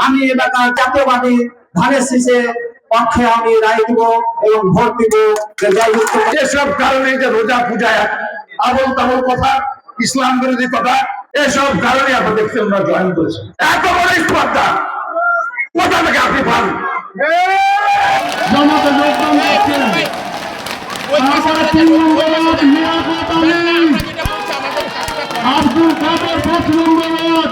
আমি এলাকার জাতীয়বাদী ধানের শীষে পক্ষে আমি রায় দিব এবং ভোট দিব। এসব কারণে যে রোজা পূজায় আবল তাবল কথা, ইসলাম বিরোধী কথা, এসব কারণে আপনি দেখছেন না জয়েন করেছেন। এত বড় স্পর্ধা কোথা থেকে আপনি পান? জামাতে যোগদান করছেন। তারপরে 3 নম্বর ওয়ার্ড লিয়াকত আলী, আব্দুল কাদের 5 নম্বর ওয়ার্ড,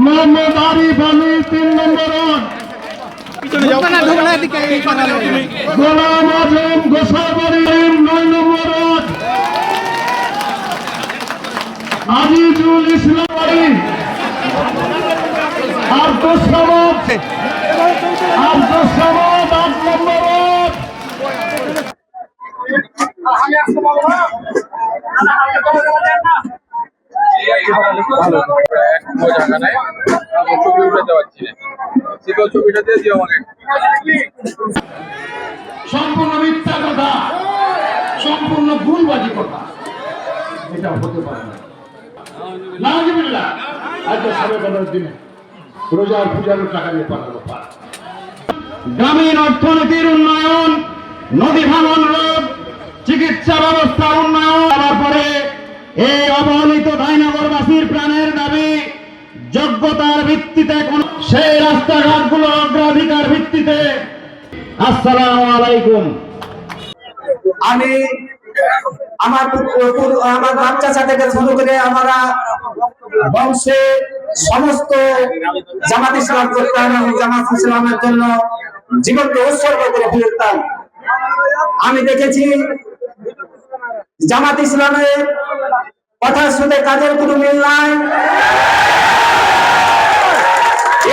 মোহাম্মদ আরিফ আলী 3 নম্বর ওয়ার্ড, গোলাম আজম গোসাবাড়ি 9 নম্বর ওয়ার্ড, আজিজুল ইসলাম আলী, আব্দুল সামাদ 8 নম্বর ওয়ার্ড। সম্পূর্ণ মিথ্যা কথা, সম্পূর্ণ ভুলবাজি কথা, এটা হতে পারে না। নাউজুবিল্লাহ। আজকে সবে করার দিনে রোজার পূজার টাকা নিয়ে পাঠানো পারে। গ্রামীণ অর্থনীতির উন্নয়ন, নদী ভাঙন রোধ, চিকিৎসা ব্যবস্থা উন্নয়ন করার পরে এই অবহেলিত ধাইনগরবাসীর প্রাণের দাবি যোগ্যতার ভিত্তিতে সেই রাস্তাঘাটগুলো অগ্রাধিকার ভিত্তিতে। আসসালামু আলাইকুম। আমি আমার বাচ্চা থেকে শুরু করে আমরা বংশে সমস্ত জামাত ইসলাম করতাম এবং জামাত ইসলামের জন্য জীবনকে উৎসর্গ করে ফিরতাম। আমি দেখেছি জামাত ইসলামের কথার সাথে কাজের কোনো মিল নাই।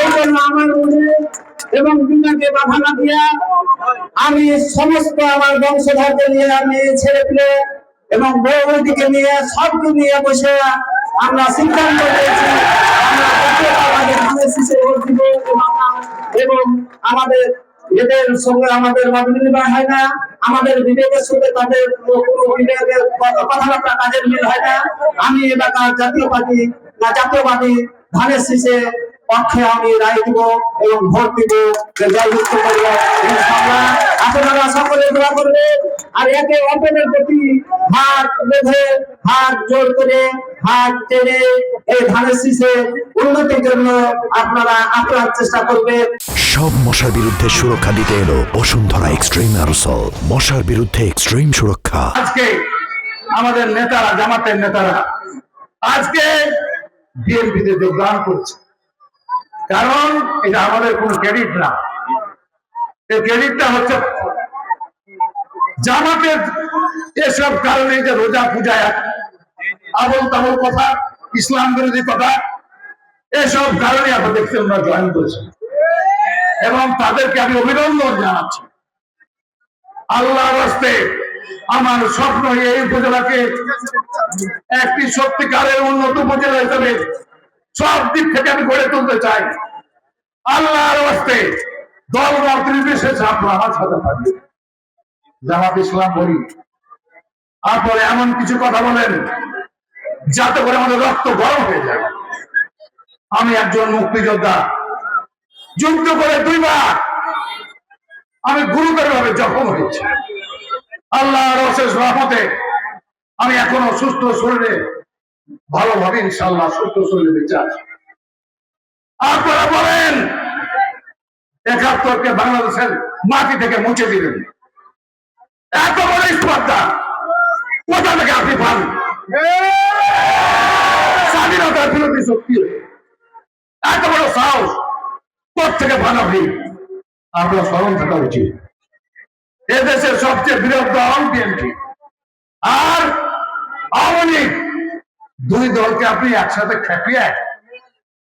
এই জন্য আমার মনে এবং দুনিয়াকে বাধা না দিয়া আমি সমস্ত আমার বংশধরকে নিয়ে, আমি ছেলে পেলে এবং বউদিকে নিয়ে, সবকে নিয়ে বসে আমরা সিদ্ধান্ত নিয়েছি এবং আমাদের এদের সঙ্গে আমাদের মিল হয় না, আমাদের বিবেকের সঙ্গে তাদের কোনো বিবেকের কথাবার্তা কাজের মিল হয় না। আমি এলাকার জাতীয়বাদী ধানের শীষে পক্ষে আমি রায় দিব এবং ভোট দিব। জয়যুক্ত করব ইনশাআল্লাহ। আপনারা সকলে দোয়া করবেন আর একে অপরের প্রতি হাত বেঁধে, হাত জোর করে, হাত টেনে এই ধানের শীষে উন্নতির জন্য আপনারা আপনার চেষ্টা করবেন। সব মশার বিরুদ্ধে সুরক্ষা দিতে এলো বসুন্ধরা এক্সট্রিম অ্যারোসল, মশার বিরুদ্ধে এক্সট্রিম সুরক্ষা। আজকে আমাদের নেতারা, জামাতের নেতারা আজকে বিএনপিতে যোগদান করছে, কারণ এটা আমাদের কোন ক্রেডিট না। এই ক্রেডিটটা হচ্ছে জামাতের। এসব কারণে যে রোজা পূজায় আবল তাবল কথা, ইসলাম বিরোধী কথা, এসব কারণে আপনি দেখছেন না জয়েন করেছেন এবং তাদেরকে আমি অভিনন্দন জানাচ্ছি। আল্লাহর রাস্তে আমার স্বপ্ন এই উপজেলাকে একটি সত্যিকারের উন্নত উপজেলা হিসেবে সব দিক থেকে আমি গড়ে তুলতে চাই। আল্লাহর রাস্তে দল মত নির্বিশেষে আপনারা আমার সাথে থাকবেন। জামাত ইসলাম বলি, তারপরে এমন কিছু কথা বলেন যাতে করে আমাদের রক্ত গরম হয়ে যায়। আমি একজন মুক্তিযোদ্ধা, যুদ্ধ করে 2 বার আমি গুরুতর ভাবে জখম হয়েছি। আল্লাহর অশেষ রহমতে আমি এখনো সুস্থ শরীরে, ভালোভাবে ইনশাআল্লাহ সুস্থ শরীরে বেঁচে আছি। আপনারা বলেন 71কে বাংলাদেশের মাটি থেকে মুছে দিলেন। এত বড় স্পর্ধা কোথা থেকে আপনি পান? স্বাধীনতার বিরোধী শক্তি এত বড় সাহস কোথেকে পান আপনি? আপনার স্মরণ থাকা উচিত। এদেশের সবচেয়ে বৃহৎ দল বিএনপি আর আওয়ামী লীগ, 2 দলকে আপনি একসাথে খেপিয়ে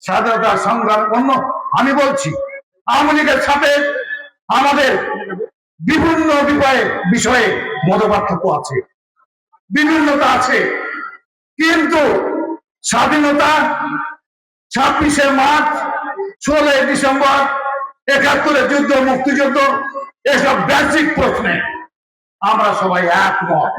স্বাধীনতার সংগ্রাম অন্য। আমি বলছি আওয়ামী লীগের সাথে আমাদের বিভিন্ন বিষয়ে মতপার্থক্য আছে, বিভিন্নতা আছে, কিন্তু স্বাধীনতা 26শে মার্চ, 16ই ডিসেম্বর, 71-এর যুদ্ধ, মুক্তিযুদ্ধ, এসব বেসিক প্রশ্নে আমরা সবাই একমত।